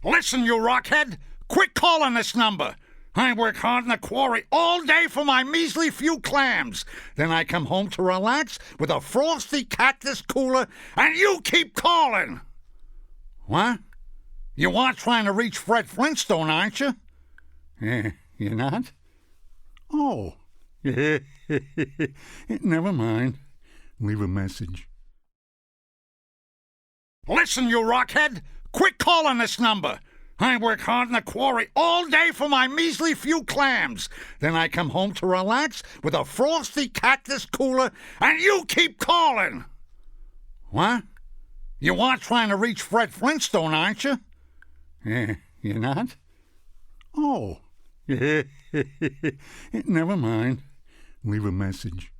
Listen, you rockhead! Quit calling this number! I work hard in the quarry all day for my measly few clams. Then I come home to relax with a frosty cactus cooler, and you keep calling! What? You are trying to reach Fred Flintstone, aren't you? You're not? Oh. Never mind. Leave a message. Listen, you rockhead! Quit calling this number! I work hard in the quarry all day for my measly few clams. Then I come home to relax with a frosty cactus cooler, and you keep calling! What? You are trying to reach Fred Flintstone, aren't you? You're not? Oh. Never mind. Leave a message.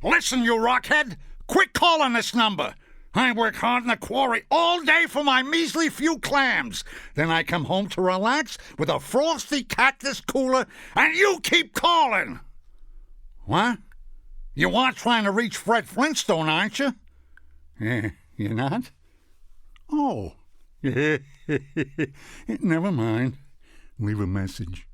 Listen, you rockhead! Quit calling this number! I work hard in the quarry all day for my measly few clams. Then I come home to relax with a frosty cactus cooler, and you keep calling! What? You are trying to reach Fred Flintstone, aren't you? You're not? Oh. Never mind. Leave a message.